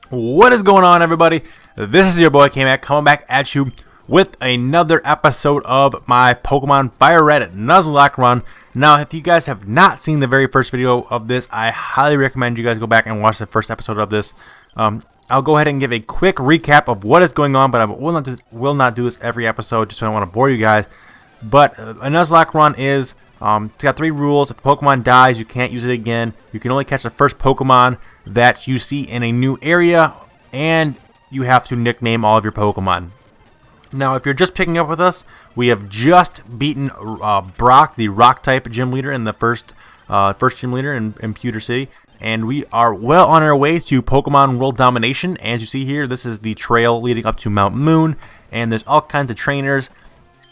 What is going on, everybody? This is your boy K-Mac coming back at you with another episode of my Pokemon Fire Red Nuzlocke run. Now, if you guys have not seen the very first video of this, I highly recommend you guys go back and watch the first episode of this. I'll go ahead and give a quick recap of what is going on, but I will not do this every episode just so I don't want to bore you guys. But a Nuzlocke run is, it's got 3 rules. If a Pokemon dies, you can't use it again. You can only catch the first Pokemon that you see in a new area, and you have to nickname all of your Pokemon. Now, if you're just picking up with us, we have just beaten Brock, the Rock-type gym leader, in the first gym leader in Pewter City, and we are well on our way to Pokemon World Domination. As you see here, this is the trail leading up to Mount Moon, and there's all kinds of trainers.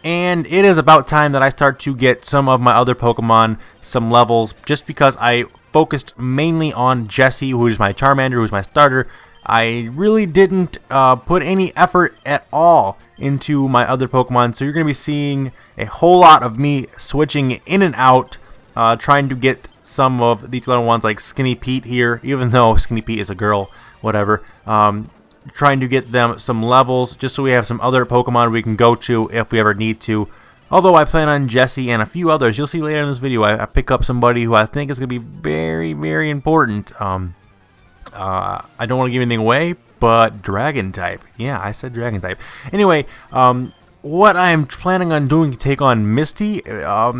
And it is about time that I start to get some of my other Pokemon some levels, just because I focused mainly on Jessie, who is my Charmander, who is my starter. I really didn't put any effort at all into my other Pokemon, so you're going to be seeing a whole lot of me switching in and out, trying to get some of these little ones like Skinny Pete here, even though Skinny Pete is a girl, whatever. Trying to get them some levels just so we have some other Pokemon we can go to if we ever need to. Although I plan on Jessie and a few others. You'll see later in this video I pick up somebody who I think is going to be very, very important. I don't want to give anything away, but Dragon type. Yeah, I said Dragon type. Anyway, what I'm planning on doing to take on Misty, I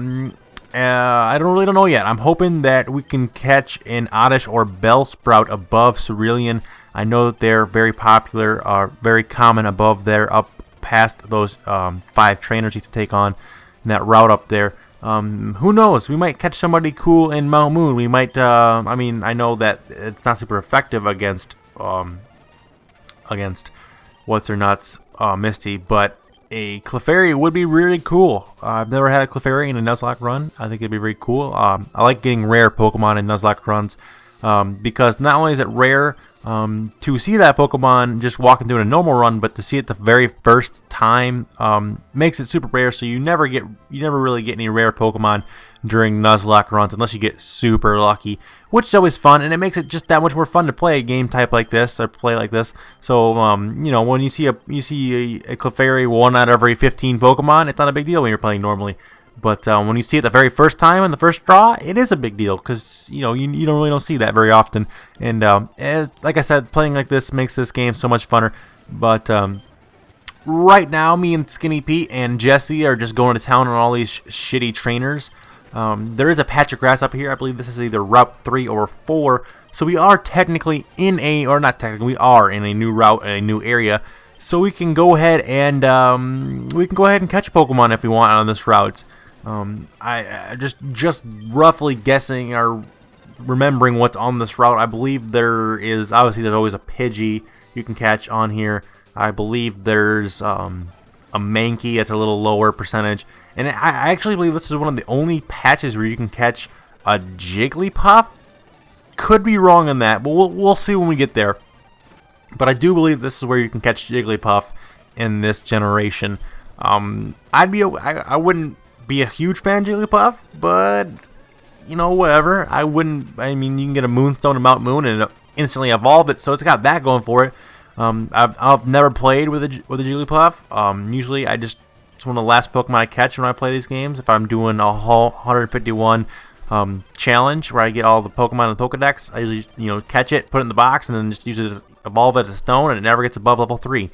don't know yet. I'm hoping that we can catch an Oddish or Bellsprout above Cerulean. I know that they're very popular, very common above there, up past those 5 trainers you have to take on in that route up there. Who knows? We might catch somebody cool in Mount Moon. We might. I mean, I know that it's not super effective against what's her nuts, Misty, but a Clefairy would be really cool. I've never had a Clefairy in a Nuzlocke run. I think it'd be very cool. I like getting rare Pokemon in Nuzlocke runs because not only is it rare to see that Pokemon just walking through in a normal run, but to see it the very first time makes it super rare. So you never really get any rare Pokemon during Nuzlocke runs unless you get super lucky, which is always fun, and it makes it just that much more fun to play a game type like this or play like this. So you know, when you see a Clefairy 1 out of every 15 Pokemon, it's not a big deal when you're playing normally. But when you see it the very first time in the first draw, it is a big deal because you don't see that very often. And like I said, playing like this makes this game so much funner. But right now, me and Skinny Pete and Jessie are just going to town on all these shitty trainers. There is a patch of grass up here. I believe this is either Route 3 or 4. So we are technically in a, or not technically, we are in a new route, in a new area. So we can go ahead and catch Pokemon if we want on this route. I just roughly guessing or remembering what's on this route. I believe there's always a Pidgey you can catch on here. I believe there's a Mankey that's a little lower percentage, and I actually believe this is one of the only patches where you can catch a Jigglypuff. Could be wrong on that, but we'll see when we get there. But I do believe this is where you can catch Jigglypuff in this generation. I wouldn't be a huge fan of Jigglypuff, but you know, whatever. I mean, you can get a Moonstone in Mount Moon and instantly evolve it, so it's got that going for it. I've never played with a Jigglypuff. Usually it's one of the last Pokemon I catch when I play these games. If I'm doing a whole 151 challenge where I get all the Pokemon in the Pokedex, I usually catch it, put it in the box, and then just use it, evolve it as a stone, and it never gets above level 3.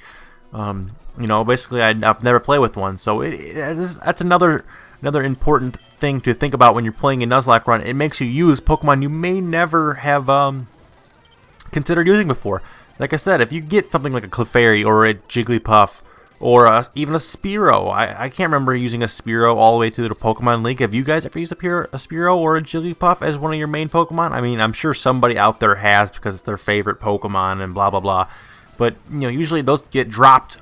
Basically I've never played with one, so that's another important thing to think about when you're playing a Nuzlocke run. It makes you use Pokemon you may never have considered using before. Like I said, if you get something like a Clefairy or a Jigglypuff or even a Spearow, I can't remember using a Spearow all the way through the Pokemon League. Have you guys ever used a Spearow or a Jigglypuff as one of your main Pokemon? I mean, I'm sure somebody out there has because it's their favorite Pokemon and blah blah blah. But usually those get dropped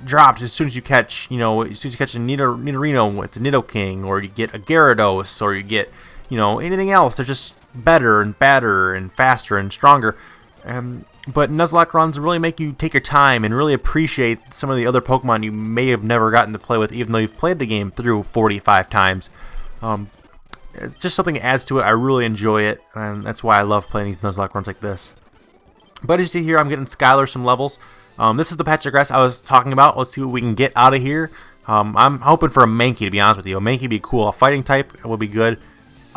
as soon as you catch, a Nidorino, it's a Nidoking, or you get a Gyarados, or you get, anything else. They're just better and badder and faster and stronger. But Nuzlocke runs really make you take your time and really appreciate some of the other Pokemon you may have never gotten to play with, even though you've played the game through 45 times. It's just something that adds to it. I really enjoy it, and that's why I love playing these Nuzlocke runs like this. But as you see here, I'm getting Skylar some levels. This is the patch of grass I was talking about. Let's see what we can get out of here. I'm hoping for a Mankey, to be honest with you. A Mankey would be cool. A fighting type would be good.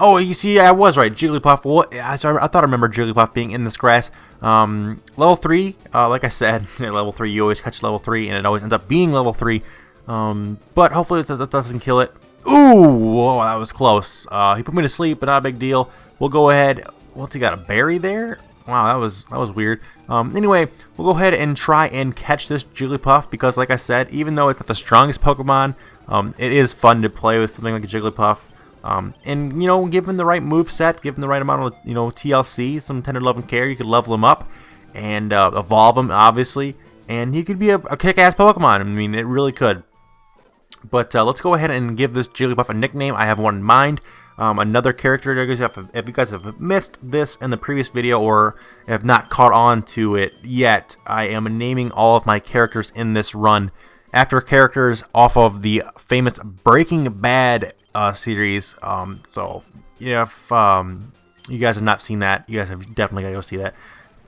Oh, you see, I was right. Jigglypuff. Well, I thought I remember Jigglypuff being in this grass. Level 3, like I said, level 3, you always catch level 3, and it always ends up being level 3. But hopefully that doesn't kill it. Ooh, whoa, that was close. He put me to sleep, but not a big deal. We'll go ahead. What's he got, a berry there? Wow, that was weird. Anyway, we'll go ahead and try and catch this Jigglypuff because, like I said, even though it's not the strongest Pokemon, it is fun to play with something like a Jigglypuff. And, you know, given the right move set, given the right amount of, you know, TLC, some tender love and care, you could level him up and evolve him, obviously. And he could be a kick-ass Pokemon. I mean, it really could. But let's go ahead and give this Jigglypuff a nickname. I have one in mind. Another character, if you guys have missed this in the previous video or have not caught on to it yet, I am naming all of my characters in this run after characters off of the famous Breaking Bad series. So if you guys have not seen that, you guys have definitely got to go see that.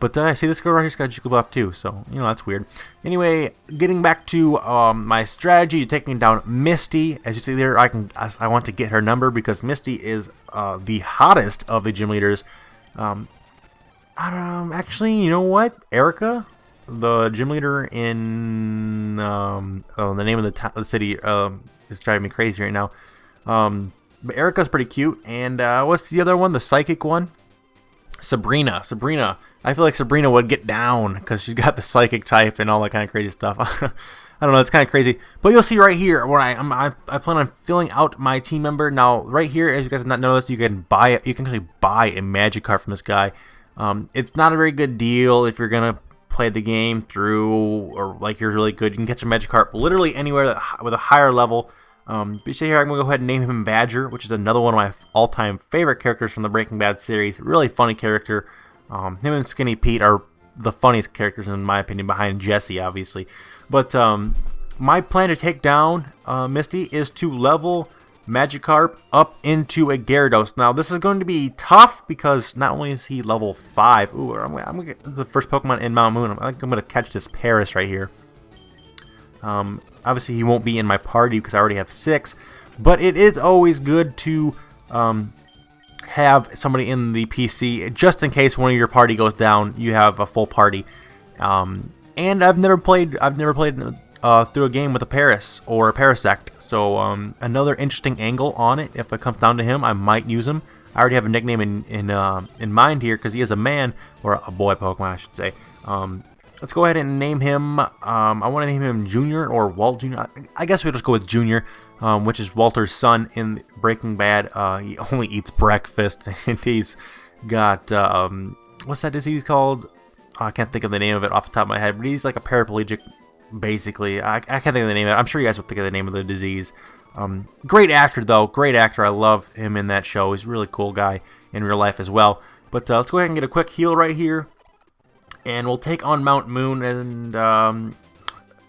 But I see this girl right here's got Jigglypuff too, so you know that's weird. Anyway, getting back to my strategy, taking down Misty. As you see there, I want to get her number because Misty is the hottest of the gym leaders. Actually, you know what? Erica, the gym leader in the name of the city is driving me crazy right now. But Erica's pretty cute, and what's the other one? The psychic one? Sabrina. I feel like Sabrina would get down because she's got the psychic type and all that kind of crazy stuff. I don't know, it's kind of crazy. But you'll see right here where I plan on filling out my team member. Now, right here, as you guys have not noticed, you can actually buy a Magikarp from this guy. It's not a very good deal if you're gonna play the game through or like you're really good. You can catch a Magikarp literally anywhere with a higher level. But you see here, I'm going to go ahead and name him Badger, which is another one of my all-time favorite characters from the Breaking Bad series. Really funny character. Him and Skinny Pete are the funniest characters, in my opinion, behind Jesse, obviously. But my plan to take down Misty is to level Magikarp up into a Gyarados. Now, this is going to be tough because not only is he level 5. Ooh, I'm gonna get, this is the first Pokemon in Mount Moon. I think I'm going to catch this Paris right here. Obviously, he won't be in my party because I already have 6. But it is always good to have somebody in the PC just in case one of your party goes down. You have a full party. And I've never played through a game with a Paris or a Parasect. So another interesting angle on it. If it comes down to him, I might use him. I already have a nickname in mind here because he is a man or a boy Pokemon, I should say. Let's go ahead and name him. I want to name him Junior or Walt Jr. I guess we'll just go with Junior, which is Walter's son in Breaking Bad. He only eats breakfast, and he's got what's that disease called? I can't think of the name of it off the top of my head, but he's like a paraplegic, basically. I can't think of the name of it. I'm sure you guys will think of the name of the disease. Great actor, though. Great actor. I love him in that show. He's a really cool guy in real life as well. But let's go ahead and get a quick heal right here. And we'll take on Mount Moon, and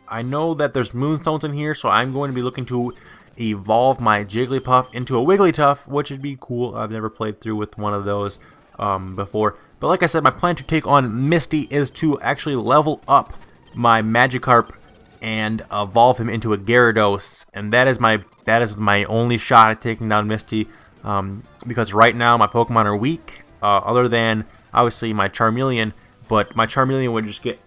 I know that there's Moonstones in here, so I'm going to be looking to evolve my Jigglypuff into a Wigglytuff, which would be cool. I've never played through with one of those before. But like I said, my plan to take on Misty is to actually level up my Magikarp and evolve him into a Gyarados, and that is my only shot at taking down Misty, because right now my Pokemon are weak, other than obviously my Charmeleon. But my Charmeleon would just get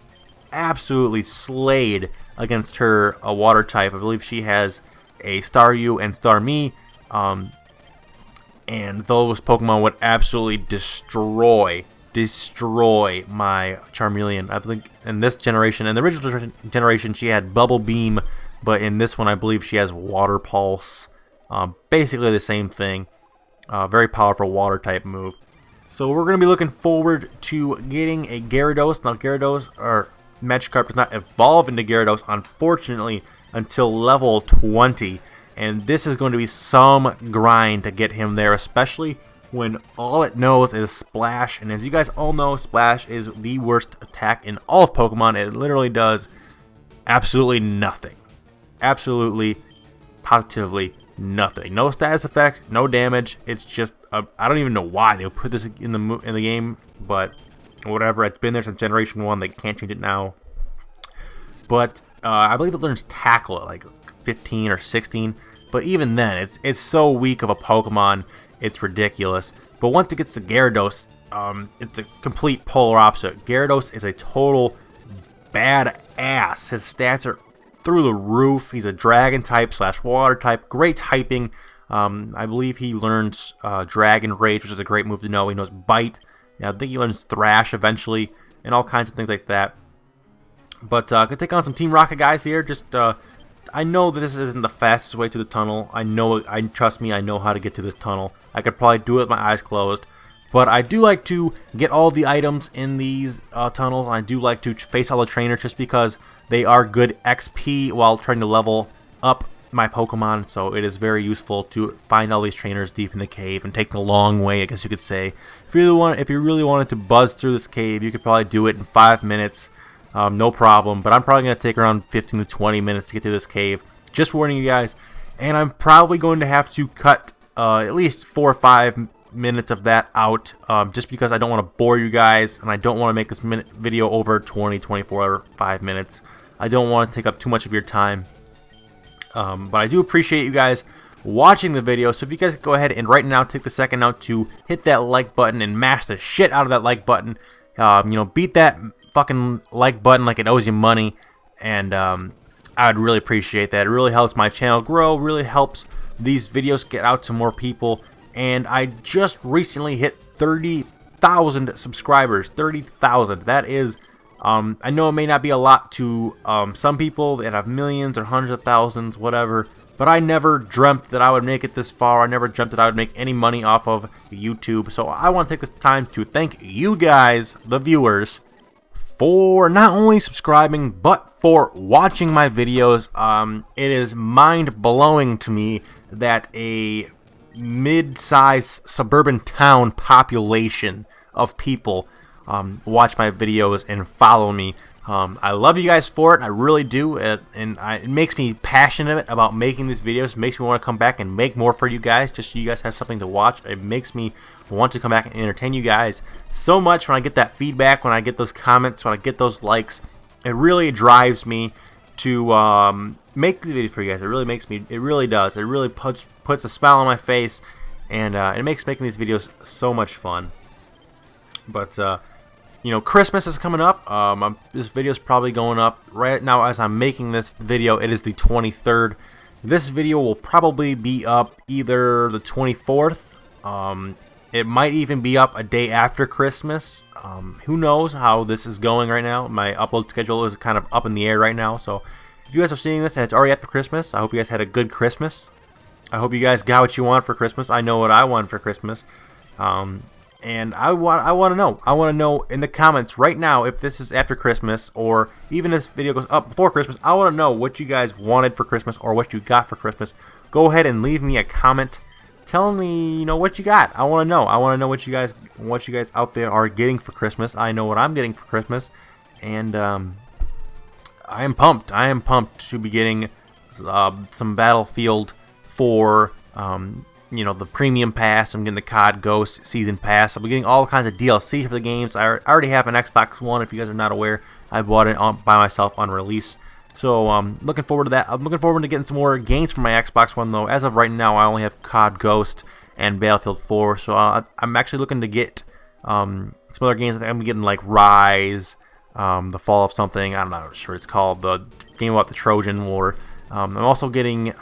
absolutely slayed against her water type. I believe she has a Staryu and Starmie. And those Pokemon would absolutely destroy my Charmeleon. I think in this generation, in the original generation, she had Bubble Beam. But in this one, I believe she has Water Pulse. Basically the same thing. Very powerful water type move. So we're going to be looking forward to getting a Gyarados. Now Gyarados, or Magikarp, does not evolve into Gyarados, unfortunately, until level 20. And this is going to be some grind to get him there, especially when all it knows is Splash. And as you guys all know, Splash is the worst attack in all of Pokemon. It literally does absolutely nothing. Absolutely, positively nothing. No status effect, no damage. It's just I don't even know why they would put this in the game, but whatever. It's been there since Generation 1. They can't change it now. But I believe it learns Tackle at like 15 or 16. But even then, it's so weak of a Pokemon, it's ridiculous. But once it gets to Gyarados, it's a complete polar opposite. Gyarados is a total badass. His stats are through the roof. He's a Dragon type / Water type. Great typing. I believe he learns Dragon Rage, which is a great move to know. He knows Bite. I think he learns Thrash eventually, and all kinds of things like that. But gonna take on some Team Rocket guys here. Just I know that this isn't the fastest way to the tunnel. Trust me, I know how to get to this tunnel. I could probably do it with my eyes closed. But I do like to get all the items in these tunnels. I do like to face all the trainers just because they are good XP while trying to level up my Pokemon. So it is very useful to find all these trainers deep in the cave and take the long way, I guess you could say. If you really wanted to buzz through this cave, you could probably do it in 5 minutes. No problem. But I'm probably going to take around 15 to 20 minutes to get through this cave. Just warning you guys. And I'm probably going to have to cut at least 4 or 5 minutes of that out, just because I don't want to bore you guys, and I don't want to make this video over 20, 24, or 5 minutes. I don't want to take up too much of your time. But I do appreciate you guys watching the video, so if you guys go ahead and right now take the second out to hit that like button and mash the shit out of that like button. Beat that fucking like button like it owes you money, and I'd really appreciate that. It really helps my channel grow, really helps these videos get out to more people. And I just recently hit 30,000 subscribers. 30,000. That is, I know it may not be a lot to some people that have millions or hundreds of thousands, whatever. But I never dreamt that I would make it this far. I never dreamt that I would make any money off of YouTube. So I want to take this time to thank you guys, the viewers, for not only subscribing, but for watching my videos. It is mind-blowing to me that a mid-sized suburban town population of people watch my videos and follow me. I love you guys for it. I really do. It makes me passionate about making these videos. It makes me want to come back and make more for you guys, just so you guys have something to watch. It makes me want to come back and entertain you guys so much when I get that feedback, when I get those comments, when I get those likes. It really drives me to make these videos for you guys. It really makes me. It really does. It really puts a smile on my face, and it makes making these videos so much fun. But Christmas is coming up. This video is probably going up right now as I'm making this video. It is the 23rd. This video will probably be up either the 24th. It might even be up a day after Christmas. Who knows how this is going right now. My upload schedule is kind of up in the air right now. So if you guys are seeing this and it's already after Christmas, I hope you guys had a good Christmas. I hope you guys got what you want for Christmas. I know what I want for Christmas. And I want to know. I want to know in the comments right now if this is after Christmas, or even if this video goes up before Christmas. I want to know what you guys wanted for Christmas or what you got for Christmas. Go ahead and leave me a comment telling me, what you got. I want to know. I want to know what you guys out there are getting for Christmas. I know what I'm getting for Christmas, and I am pumped. I am pumped to be getting some Battlefield 4. The premium pass. I'm getting the COD Ghost season pass. I'll be getting all kinds of DLC for the games. I already have an Xbox One. If you guys are not aware, I bought it by myself on release. So looking forward to that. I'm looking forward to getting some more games for my Xbox One, though. As of right now, I only have COD Ghost and Battlefield 4. So I'm actually looking to get some other games. I'm getting like Rise, The Fall of something. I'm not sure it's called. The game about the Trojan War. I'm also getting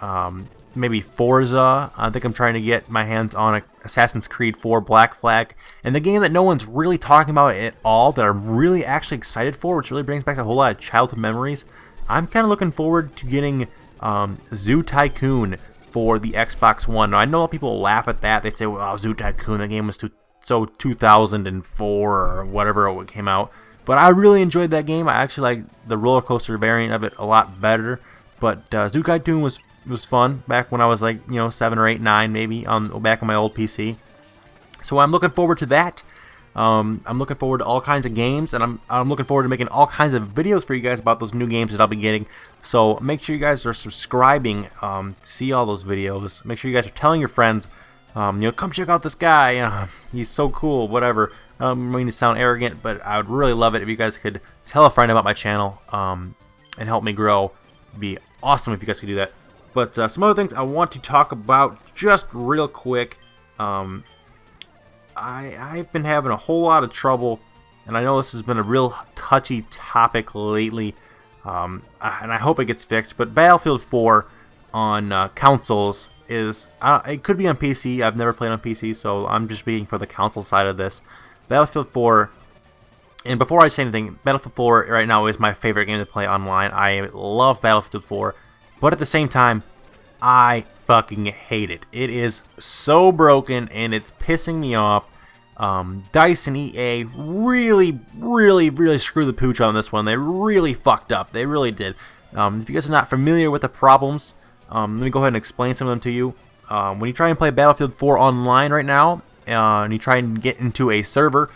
maybe Forza. I think I'm trying to get my hands on Assassin's Creed 4 Black Flag. And the game that no one's really talking about at all, that I'm really actually excited for, which really brings back a whole lot of childhood memories. I'm kind of looking forward to getting Zoo Tycoon for the Xbox One. Now, I know a lot of people laugh at that. They say, well, Zoo Tycoon, the game was so 2004 or whatever it came out. But I really enjoyed that game. I actually like the roller coaster variant of it a lot better. But Zoo Tycoon was fun back when I was like 7 or 8, 9 maybe back on my old PC. So I'm looking forward to that. I'm looking forward to all kinds of games, and I'm looking forward to making all kinds of videos for you guys about those new games that I'll be getting. So make sure you guys are subscribing to see all those videos. Make sure you guys are telling your friends, come check out this guy. He's so cool. Whatever. I don't mean to sound arrogant, but I would really love it if you guys could tell a friend about my channel and help me grow. It'd be awesome if you guys could do that. But some other things I want to talk about just real quick. I've been having a whole lot of trouble, and I know this has been a real touchy topic lately, and I hope it gets fixed, but Battlefield 4 on consoles is, it could be on PC. I've never played on PC, so I'm just speaking for the console side of this. Battlefield 4, and before I say anything, Battlefield 4 right now is my favorite game to play online. I love Battlefield 4, but at the same time, I fucking hate it. It is so broken, and it's pissing me off. DICE and EA really screwed the pooch on this one. They really fucked up. They really did. If you guys are not familiar with the problems, let me go ahead and explain some of them to you. When you try and play Battlefield 4 online right now, and you try and get into a server,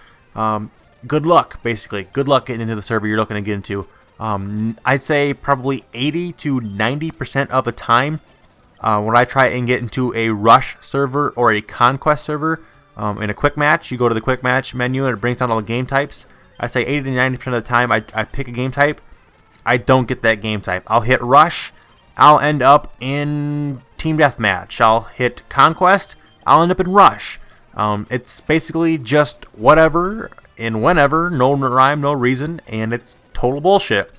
good luck, basically. Good luck getting into the server you're looking to get into. I'd say probably 80 to 90% of the time, when I try and get into a rush server or a conquest server, in a quick match, you go to the quick match menu and it brings down all the game types. I say 80 to 90% of the time I pick a game type. I don't get that game type. I'll hit rush, I'll end up in team deathmatch. I'll hit conquest, I'll end up in rush. It's basically just whatever and whenever, no rhyme, no reason, and it's total bullshit.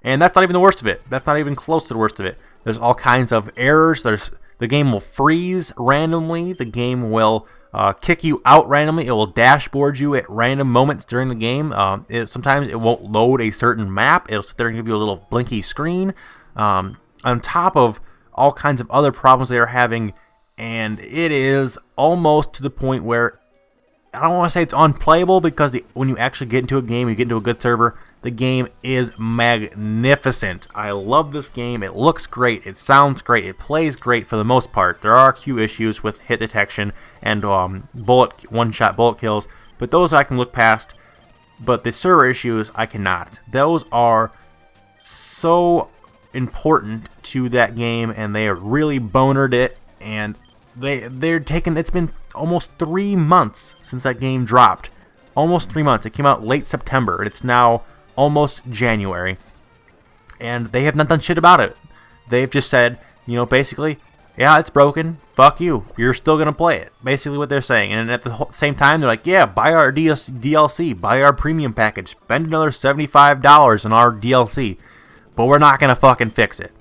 And that's not even the worst of it. That's not even close to the worst of it. There's all kinds of errors. The game will freeze randomly. The game will kick you out randomly. It will dashboard you at random moments during the game. Sometimes it won't load a certain map. It'll sit there and give you a little blinky screen. On top of all kinds of other problems they are having, and it is almost to the point where I don't want to say it's unplayable, because when you actually get into a game, you get into a good server, the game is magnificent. I love this game. It looks great. It sounds great. It plays great for the most part. There are a few issues with hit detection and one-shot bullet kills, but those I can look past. But the server issues, I cannot. Those are so important to that game, and they have really bonered it, and they're taking. It's been almost 3 months since that game dropped. Almost 3 months. It came out late September, and it's now almost January, and they have not done shit about it. They've just said, basically, yeah, it's broken. Fuck you. You're still gonna play it. Basically, what they're saying. And at the same time, they're like, yeah, buy our DLC, buy our premium package, spend another $75 on our DLC, but we're not gonna fucking fix it.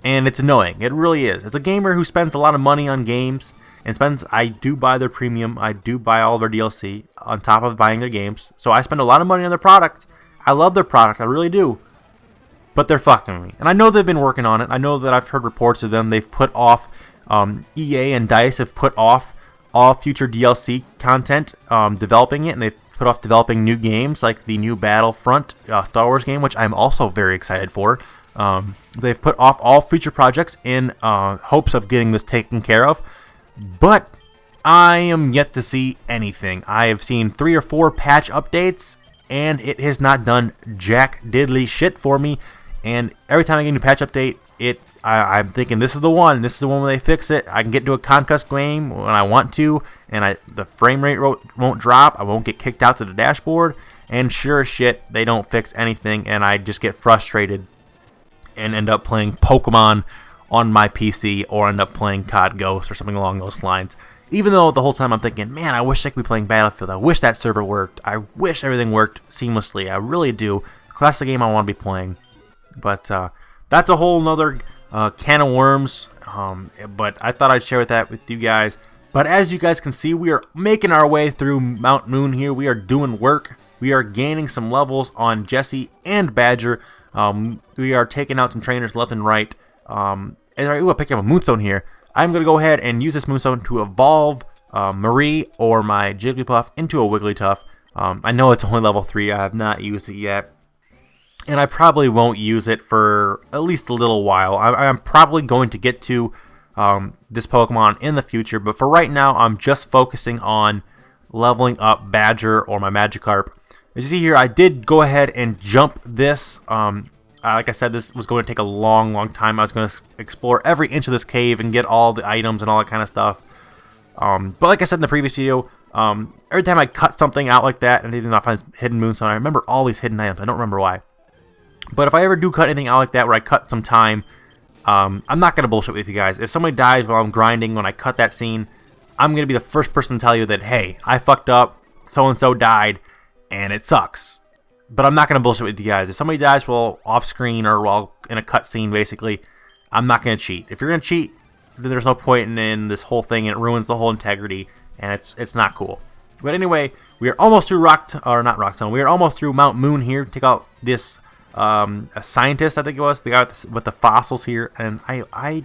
And it's annoying. It really is. As a gamer who spends a lot of money on games, and I do buy their premium, I do buy all their DLC on top of buying their games, so I spend a lot of money on their product. I love their product, I really do. But they're fucking with me. And I know they've been working on it. I know that I've heard reports of them. They've put off, EA and DICE have put off all future DLC content, developing it, and they've put off developing new games, like the new Battlefront Star Wars game, which I'm also very excited for. They've put off all future projects in hopes of getting this taken care of. But I am yet to see anything. I have seen 3 or 4 patch updates, and it has not done jack diddly shit for me. And every time I get a new patch update, I'm thinking this is the one. This is the one where they fix it. I can get into a conquest game when I want to, and the frame rate won't drop. I won't get kicked out to the dashboard. And sure as shit, they don't fix anything, and I just get frustrated and end up playing Pokemon on my PC, or end up playing COD Ghost or something along those lines. Even though the whole time I'm thinking, man, I wish I could be playing Battlefield. I wish that server worked. I wish everything worked seamlessly. I really do. That's the game I want to be playing. But that's a whole nother can of worms. But I thought I'd share that with you guys. But as you guys can see, we are making our way through Mount Moon here. We are doing work. We are gaining some levels on Jesse and Badger. We are taking out some trainers left and right. I'll pick up a Moonstone here. I'm going to go ahead and use this Moonstone to evolve Marie or my Jigglypuff into a Wigglytuff. I know it's only level 3. I have not used it yet. And I probably won't use it for at least a little while. I'm probably going to get to this Pokemon in the future. But for right now, I'm just focusing on leveling up Badger or my Magikarp. As you see here, I did go ahead and jump this. Like I said, this was going to take a long time. I was going to explore every inch of this cave and get all the items and all that kind of stuff. But like I said in the previous video, Every time I cut something out like that, and I did not find hidden moonstone, I remember all these hidden items. I don't remember why. But if I ever do cut anything out like that where I cut some time, I'm not going to bullshit with you guys. If somebody dies while I'm grinding when I cut that scene, I'm going to be the first person to tell you that, hey, I fucked up, so-and-so died, and it sucks. But I'm not going to bullshit with you guys. If somebody dies while off-screen or while in a cutscene, basically, I'm not going to cheat. If you're going to cheat, then there's no point in this whole thing, and it ruins the whole integrity, and it's not cool. But anyway, we are almost through Rockstone. We are almost through Mount Moon here. Take out this a scientist, I think it was, the guy with the fossils here, and I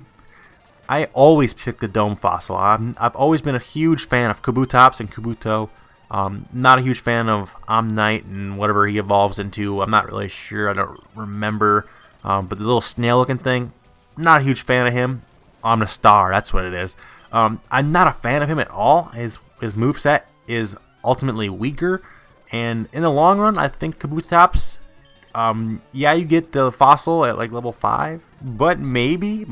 always pick the dome fossil. I've always been a huge fan of Kabutops and Kabuto. Not a huge fan of Omnite and whatever he evolves into. I'm not really sure. I don't remember. But the little snail-looking thing, not a huge fan of him. Omnistar, that's what it is. I'm not a fan of him at all. His moveset is ultimately weaker, and in the long run, I think Kabutops, yeah, you get the fossil at like level 5, but maybe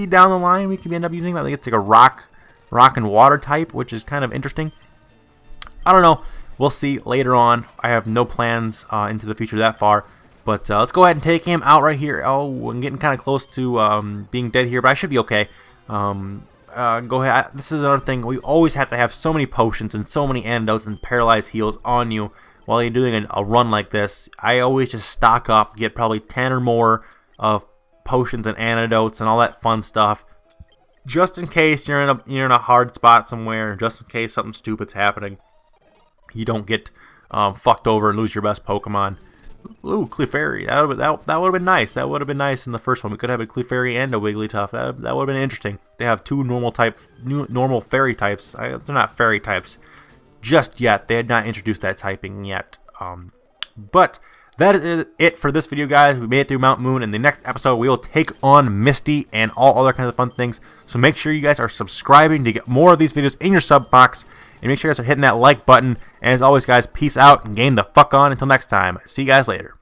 down the line we can end up using him. I think it's like a rock and water type, which is kind of interesting. I don't know. We'll see later on. I have no plans into the future that far. But let's go ahead and take him out right here. Oh, I'm getting kind of close to being dead here, but I should be okay. Go ahead. This is another thing. We always have to have so many potions and so many antidotes and paralyzed heals on you while you're doing a run like this. I always just stock up, get probably 10 or more of potions and antidotes and all that fun stuff, just in case you're in a hard spot somewhere, just in case something stupid's happening. You don't get fucked over and lose your best Pokemon. Ooh, Clefairy. That would have been nice. That would have been nice in the first one. We could have a Clefairy and a Wigglytuff. That would have been interesting. They have two normal fairy types. They're not fairy types just yet. They had not introduced that typing yet. But that is it for this video, guys. We made it through Mount Moon. In the next episode, we will take on Misty and all other kinds of fun things. So make sure you guys are subscribing to get more of these videos in your sub box. And make sure you guys are hitting that like button. And as always, guys, peace out and game the fuck on. Until next time, see you guys later.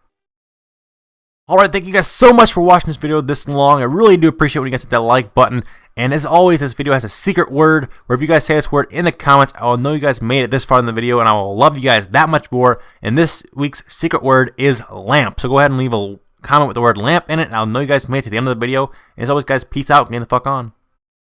Alright, thank you guys so much for watching this video this long. I really do appreciate when you guys hit that like button. And as always, this video has a secret word, where if you guys say this word in the comments, I will know you guys made it this far in the video, and I will love you guys that much more. And this week's secret word is lamp. So go ahead and leave a comment with the word lamp in it, and I'll know you guys made it to the end of the video. And as always, guys, peace out and game the fuck on.